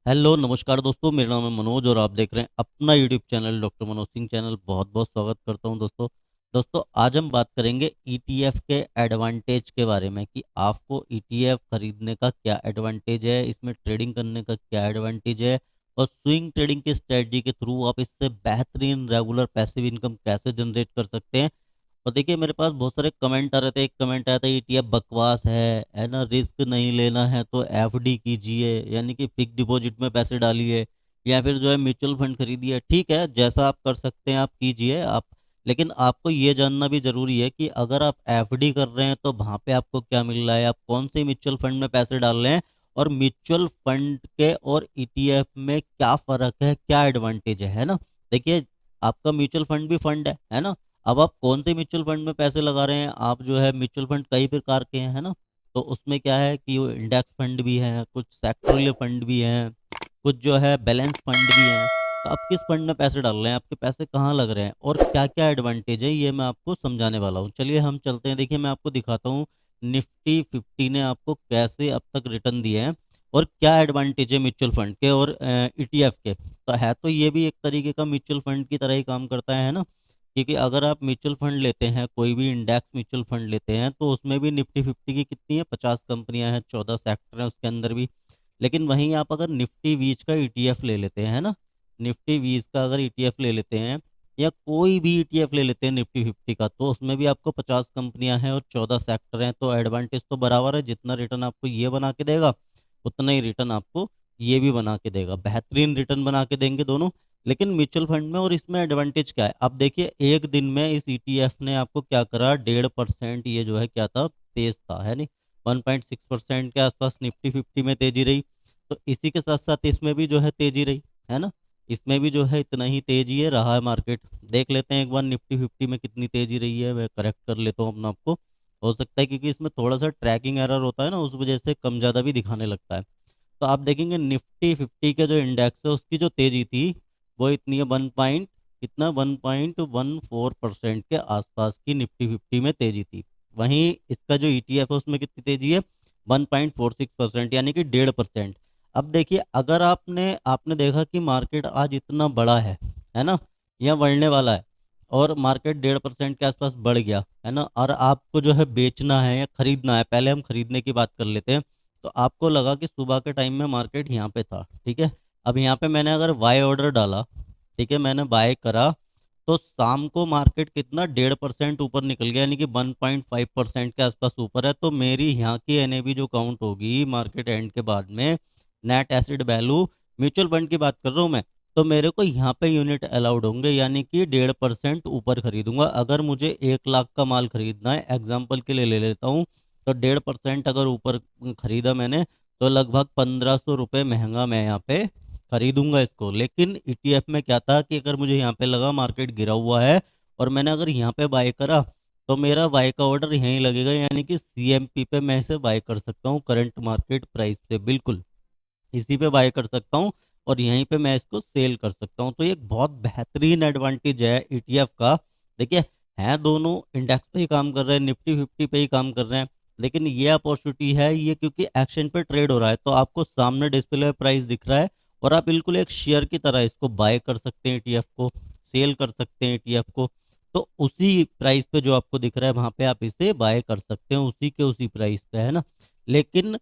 Hello नमस्कार दोस्तों, मेरा नाम है मनोज और आप देख रहे हैं अपना YouTube channel doctor Manoj Singh channel. बहुत बहुत स्वागत करता हूं दोस्तों आज हम बात करेंगे ईटीएफ के एडवांटेज के बारे में कि आपको ईटीएफ खरीदने का क्या एडवांटेज है, इसमें ट्रेडिंग करने का क्या एडवांटेज है और स्विंग ट्रेडिंग की स्ट्रेटजी के थ्रू आप इससे बेहतरीन रेगुलर पैसिव इनकम कैसे जनरेट कर सकते हैं। और देखिए मेरे पास बहुत सारे कमेंट आ रहे थे। एक कमेंट आया था ईटीएफ बकवास है ना, रिस्क नहीं लेना है तो एफडी कीजिए, यानी कि फिक्स डिपॉजिट में पैसे डालिए या फिर जो है म्यूचुअल फंड खरीदिए। ठीक है, जैसा आप कर सकते हैं आप कीजिए आप, लेकिन आपको ये जानना भी जरूरी है कि अगर आप एफडी कर रहे हैं तो वहां पे आपको क्या मिल रहा है, आप कौन से म्यूचुअल फंड में पैसे डाल रहे हैं और म्यूचुअल फंड के और ईटीएफ में क्या फर्क है, क्या एडवांटेज है ना। देखिए, आपका म्यूचुअल फंड भी फंड है ना। अब आप कौन से म्यूचुअल फंड में पैसे लगा रहे हैं, आप जो है म्यूचुअल फंड कई प्रकार के हैं है ना। तो उसमें क्या है कि वो इंडेक्स फंड भी हैं, कुछ सेक्टोरियल फंड भी हैं, कुछ जो है बैलेंस फंड भी हैं। तो आप किस फंड में पैसे डाल रहे हैं, आपके पैसे कहाँ लग रहे हैं और क्या क्या एडवांटेज है, ये मैं आपको समझाने वाला हूँ। चलिए हम चलते हैं। देखिए मैं आपको दिखाता हूँ निफ्टी 50 ने आपको कैसे अब तक रिटर्न दिए हैं और क्या एडवांटेज है म्यूचुअल फंड के और ईटीएफ के। तो है तो ये भी एक तरीके का म्यूचुअल फंड की तरह ही काम करता है ना। क्योंकि अगर आप म्यूचुअल फंड लेते हैं, कोई भी इंडेक्स म्यूचुअल फंड लेते हैं, तो उसमें भी निफ्टी 50 की कितनी है, 50 कंपनियां हैं, 14 सेक्टर हैं उसके अंदर भी। लेकिन वहीं आप अगर निफ्टी 20 का ईटीएफ ले लेते हैं ना, निफ्टी 20 का अगर ईटीएफ ले लेते हैं या कोई भी ईटीएफ ले लेते हैं निफ्टी 50 का, तो उसमें भी आपको 50 कंपनियां हैं और 14 सेक्टर हैं। तो एडवांटेज तो बराबर है, जितना रिटर्न आपको ये बना के देगा उतना ही रिटर्न आपको ये भी बना के देगा, बेहतरीन रिटर्न बना के देंगे दोनों। लेकिन म्यूचुअल फंड में और इसमें एडवांटेज क्या है, अब देखिए एक दिन में इस ईटीएफ ने आपको क्या करा, 1.5% ये जो है क्या था, तेज था है नहीं। 1.6% के आसपास निफ्टी 50 में तेजी रही। तो इसी के साथ साथ इसमें भी जो है तेजी रही है ना। इसमें भी जो है इतना ही तेजी है रहा है मार्केट। देख लेते हैं एक बार निफ्टी 50 में कितनी तेजी रही है, मैं करेक्ट कर लेता हूँ अपना आपको। हो सकता है क्योंकि इसमें थोड़ा सा ट्रैकिंग एरर होता है ना, उस वजह से कम ज़्यादा भी दिखाने लगता है। तो आप देखेंगे निफ्टी 50 का जो इंडेक्स है उसकी जो तेजी थी वो इतनी है, 1.14% के आसपास की निफ्टी 50 में तेजी थी। वहीं इसका जो ईटीएफ है उसमें कितनी तेजी है, 1.46%, यानी कि 1.5%। अब देखिए अगर आपने आपने देखा कि मार्केट आज इतना बड़ा है ना, यह बढ़ने वाला है और मार्केट 1.5% के आसपास बढ़ गया है ना, और आपको जो है बेचना है या खरीदना है, पहले हम खरीदने की बात कर लेते हैं। तो आपको लगा कि सुबह के टाइम में मार्केट यहाँ पे था, ठीक है। अब यहाँ पे मैंने अगर बाय ऑर्डर डाला, ठीक है, मैंने बाय करा, तो शाम को मार्केट कितना, 1.5% ऊपर निकल गया, यानी कि 1.5% के आसपास ऊपर है। तो मेरी यहाँ की एनएवी जो काउंट होगी मार्केट एंड के बाद में, net acid value, mutual fund की बात कर रहा हूँ मैं, तो मेरे को यहाँ पे यूनिट अलाउड होंगे, यानी कि 1.5% ऊपर खरीदूंगा। अगर मुझे 1 लाख का माल खरीदना है, एग्जाम्पल के लिए ले लेता हूँ, तो 1.5% अगर ऊपर खरीदा मैंने, तो लगभग 1500 रुपये महंगा मैं यहाँ पे खरीदूंगा इसको। लेकिन ईटीएफ में क्या था कि अगर मुझे यहाँ पे लगा मार्केट गिरा हुआ है और मैंने अगर यहाँ पे बाय करा, तो मेरा बाय का ऑर्डर यहीं लगेगा, यानी कि सीएमपी पे मैं इसे बाय कर सकता हूँ करंट मार्केट प्राइस पे, बिल्कुल इसी पे बाय कर सकता हूँ और यहीं पे मैं इसको सेल कर सकता हूँ। तो ये एक बहुत बेहतरीन एडवांटेज है ईटीएफ का। देखिए, हैं दोनों इंडेक्स पे ही काम कर रहे हैं, निफ्टी 50 पे ही काम कर रहे हैं, लेकिन ये अपॉर्चुनिटी है ये क्योंकि एक्शन पे ट्रेड हो रहा है, तो आपको सामने डिस्प्ले प्राइस दिख रहा है और आप बिल्कुल एक शेयर की तरह इसको बाय कर सकते हैं ईटीएफ को, सेल कर सकते हैं ईटीएफ को। तो उसी प्राइस पे जो आपको दिख रहा है वहां पे आप इसे बाय कर सकते हैं, उसी के उसी प्राइस पे है ना। लेकिन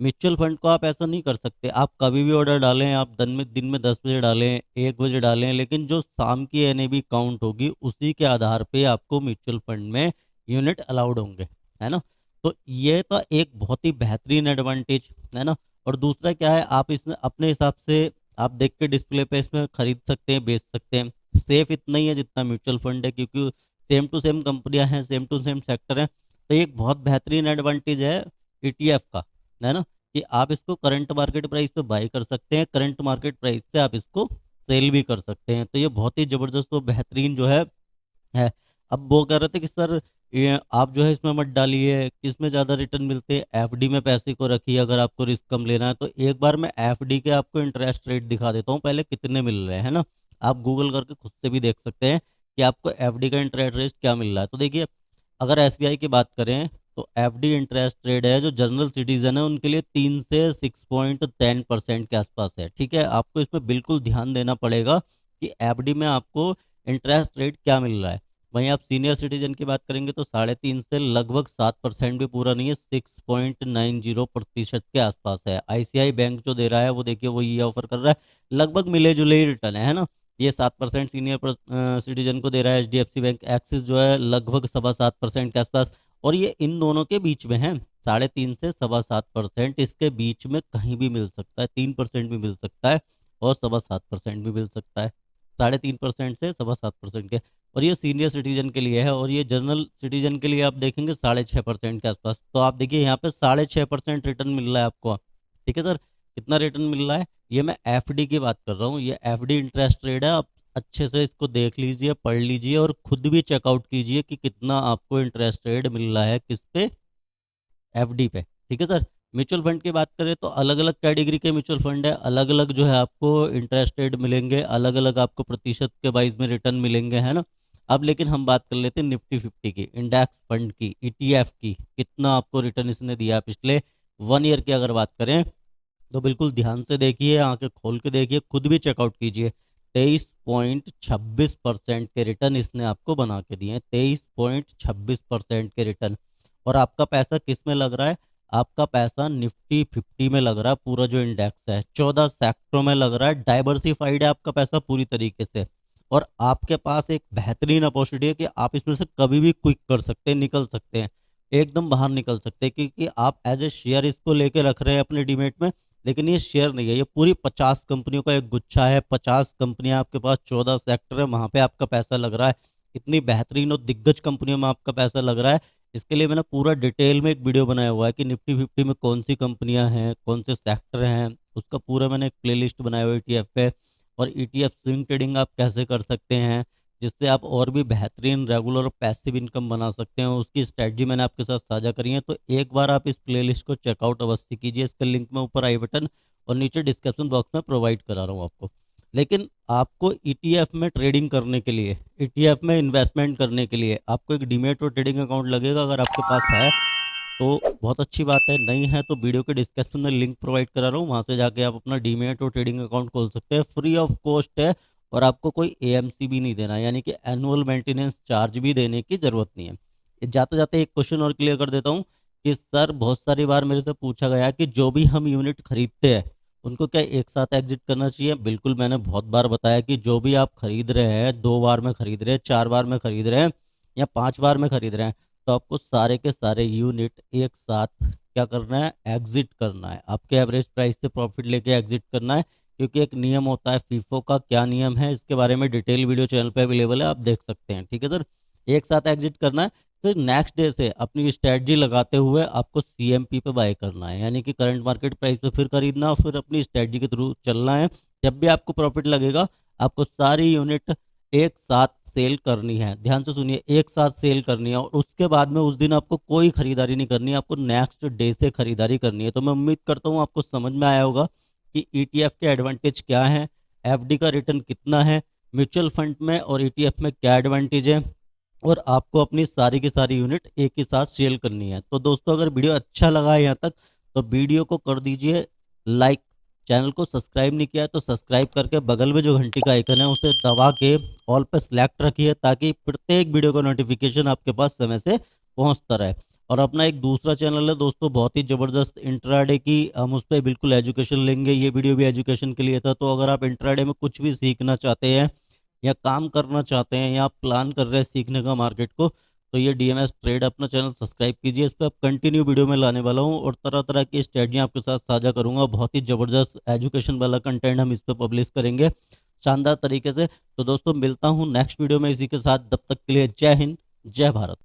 म्यूचुअल फंड को आप ऐसा नहीं कर सकते, आप कभी भी ऑर्डर डालें, आप दिन में 10 बजे डालें, 1 बजे डालें, लेकिन जो शाम की एनएबी काउंट होगी उसी के आधार पे आपको म्यूचुअल फंड में यूनिट अलाउड होंगे, है ना। तो ये तो एक बहुत ही बेहतरीन एडवांटेज है ना। और दूसरा क्या है, आप इसमें अपने हिसाब से आप देख के डिस्प्ले पे इसमें खरीद सकते हैं, बेच सकते हैं। सेफ इतना ही है जितना म्यूचुअल फंड है, क्योंकि सेम टू सेम कंपनियां हैं, सेम टू सेम सेक्टर हैं। तो ये एक बहुत बेहतरीन एडवांटेज है ईटीएफ का, है ना, कि आप इसको करंट मार्केट प्राइस पे बाय कर सकते हैं, करंट मार्केट प्राइस पे आप इसको सेल भी कर सकते हैं। तो ये बहुत ही जबरदस्त और बेहतरीन जो है। अब वो कह रहे थे कि सर ये आप जो है इसमें मत डालिए, किसमें ज़्यादा रिटर्न मिलते हैं, एफडी में पैसे को रखिए अगर आपको रिस्क कम लेना है। तो एक बार मैं एफडी के आपको इंटरेस्ट रेट दिखा देता हूँ, पहले कितने मिल रहे हैं ना। आप गूगल करके खुद से भी देख सकते हैं कि आपको एफडी का इंटरेस्ट रेट क्या मिल रहा है। तो देखिए, अगर एसबीआई की बात करें तो एफडी इंटरेस्ट रेट है जो जनरल सिटीजन है उनके लिए 3 से 6.10% के आसपास है। ठीक है, आपको इसमें बिल्कुल ध्यान देना पड़ेगा कि एफडी में आपको इंटरेस्ट रेट क्या मिल रहा है। वहीं आप सीनियर सिटीजन की बात करेंगे तो 3.5 से लगभग 7% भी पूरा नहीं है, 6.90% के आसपास है। आईसीआई बैंक जो दे रहा है वो देखिए वो ये ऑफर कर रहा है, लगभग मिले जुले ही रिटर्न है ना। ये 7% सीनियर सिटीजन को दे रहा है एचडीएफसी बैंक। एक्सिस जो है लगभग 7.25% के आसपास, और ये इन दोनों के बीच में है, 3.5 से 7.25%, इसके बीच में कहीं भी मिल सकता है, 3% भी मिल सकता है और 7.25% भी मिल सकता है, 3.5% से 7.25% के। और ये सीनियर सिटीजन के लिए है, और ये जनरल सिटीजन के लिए आप देखेंगे 6.5% के आसपास। तो आप देखिए यहाँ पे 6.5% रिटर्न मिल रहा है आपको। ठीक है सर, कितना रिटर्न मिल रहा है? ये मैं एफडी की बात कर रहा हूँ, ये एफडी इंटरेस्ट रेट है। आप अच्छे से इसको देख लीजिए, पढ़ लीजिए और खुद भी चेकआउट कीजिए कि कितना आपको इंटरेस्ट रेट मिल रहा है किस पे, एफडी पे। ठीक है सर। म्यूचुअल फंड की बात करें तो अलग अलग कैटेगरी के म्यूचुअल फंड है, अलग अलग जो है आपको इंटरेस्ट रेट मिलेंगे, अलग अलग आपको प्रतिशत के वाइज में रिटर्न मिलेंगे, है ना। अब लेकिन हम बात कर लेते हैं निफ्टी 50 की, इंडेक्स फंड की, ईटीएफ की, कितना आपको रिटर्न इसने दिया पिछले 1 ईयर की अगर बात करें तो बिल्कुल ध्यान से देखिए, आंखें खोल के देखिए, खुद भी चेकआउट कीजिए। 23.26% के रिटर्न इसने आपको बना के दिए हैं, 23.26% के रिटर्न। और आपका पैसा किस में लग रहा है? आपका पैसा निफ्टी 50 में लग रहा है, पूरा जो इंडेक्स है 14 सेक्टरों में लग रहा है, डाइवर्सिफाइड है आपका पैसा पूरी तरीके से। और आपके पास एक बेहतरीन अपॉर्चुनिटी है कि आप इसमें से कभी भी क्विक कर सकते हैं, निकल सकते हैं, एकदम बाहर निकल सकते हैं, क्योंकि आप एज ए शेयर इसको लेके रख रहे हैं अपने डीमेट में। लेकिन ये शेयर नहीं है, ये पूरी 50 कंपनियों का एक गुच्छा है, 50 कंपनियां आपके पास, 14 सेक्टर है, वहां पे आपका पैसा लग रहा है। इतनी बेहतरीन और दिग्गज कंपनियों में आपका पैसा लग रहा है। इसके लिए मैंने पूरा डिटेल में एक वीडियो बनाया हुआ है कि निफ्टी 50 में कौन सी कंपनियां हैं, कौन से सेक्टर हैं, उसका पूरा मैंने एक प्लेलिस्ट बनाया हुआ है ईटीएफ पे। और ईटीएफ स्विंग ट्रेडिंग आप कैसे कर सकते हैं जिससे आप और भी बेहतरीन रेगुलर और पैसिव इनकम बना सकते हैं, उसकी स्ट्रेटजी मैंने आपके साथ साझा करी है। तो एक बार आप इस प्लेलिस्ट को चेकआउट अवश्य कीजिए, इसका लिंक मैं ऊपर आई बटन और नीचे डिस्क्रिप्शन बॉक्स में प्रोवाइड करा रहा हूँ आपको। लेकिन आपको ईटीएफ में ट्रेडिंग करने के लिए, ईटीएफ में इन्वेस्टमेंट करने के लिए आपको एक डीमेट और ट्रेडिंग अकाउंट लगेगा। अगर आपके पास है तो बहुत अच्छी बात है, नहीं है तो वीडियो के डिस्क्रिप्शन में लिंक प्रोवाइड करा रहा हूँ, वहाँ से जाके आप अपना डीमेट और ट्रेडिंग अकाउंट खोल सकते हैं, फ्री ऑफ कॉस्ट है। और आपको कोई एएमसी भी नहीं देना, यानी कि एनुअल मेंटेनेंस चार्ज भी देने की ज़रूरत नहीं है। जाते जाते एक क्वेश्चन और क्लियर कर देता हूँ कि सर बहुत सारी बार मेरे से पूछा गया कि जो भी हम यूनिट खरीदते हैं उनको क्या एक साथ एग्जिट करना चाहिए? बिल्कुल, मैंने बहुत बार बताया कि जो भी आप खरीद रहे हैं, 2 बार में खरीद रहे हैं, 4 बार में खरीद रहे हैं या 5 बार में खरीद रहे हैं, तो आपको सारे के सारे यूनिट एक साथ क्या करना है? एग्जिट करना है। आपके एवरेज प्राइस से प्रॉफिट लेके एग्जिट करना है, क्योंकि एक नियम होता है फीफो का। क्या नियम है इसके बारे में डिटेल वीडियो चैनल पे अवेलेबल है, आप देख सकते हैं। ठीक है सर, एक साथ एग्जिट करना है, फिर नेक्स्ट डे से अपनी स्ट्रेटजी लगाते हुए आपको सीएमपी पे बाय करना है, यानी कि करंट मार्केट प्राइस पे फिर खरीदना, फिर अपनी स्ट्रेटजी के थ्रू चलना है। जब भी आपको प्रॉफिट लगेगा आपको सारी यूनिट एक साथ सेल करनी है। ध्यान से सुनिए, एक साथ सेल करनी है, और उसके बाद में उस दिन आपको कोई खरीदारी नहीं करनी है, आपको नेक्स्ट डे से खरीदारी करनी है। तो मैं उम्मीद करता हूँ आपको समझ में आया होगा कि ईटीएफ के एडवांटेज क्या हैं, एफडी का रिटर्न कितना है, म्यूचुअल फंड में और ईटीएफ में क्या एडवांटेज है, और आपको अपनी सारी की सारी यूनिट एक ही साथ सेल करनी है। तो दोस्तों अगर वीडियो अच्छा लगा है यहाँ तक तो वीडियो को कर दीजिए लाइक, चैनल को सब्सक्राइब नहीं किया है तो सब्सक्राइब करके बगल में जो घंटी का आइकन है उसे दबा के ऑल पे सेलेक्ट रखिए, ताकि प्रत्येक वीडियो का नोटिफिकेशन आपके पास समय से पहुंचता रहे। और अपना एक दूसरा चैनल है दोस्तों, बहुत ही ज़बरदस्त इंट्राडे की, हम उस पर बिल्कुल एजुकेशन लेंगे। ये वीडियो भी एजुकेशन के लिए था। तो अगर आप इंट्राडे में कुछ भी सीखना चाहते हैं या काम करना चाहते हैं या आप प्लान कर रहे हैं सीखने का मार्केट को, तो ये डीएमएस ट्रेड अपना चैनल सब्सक्राइब कीजिए। इस पर आप कंटिन्यू वीडियो में लाने वाला हूँ और तरह तरह की स्ट्रेटजी आपके साथ साझा करूंगा। बहुत ही ज़बरदस्त एजुकेशन वाला कंटेंट हम इस पर पब्लिश करेंगे शानदार तरीके से। तो दोस्तों मिलता हूँ नेक्स्ट वीडियो में इसी के साथ, तब तक के लिए जय हिंद, जय भारत।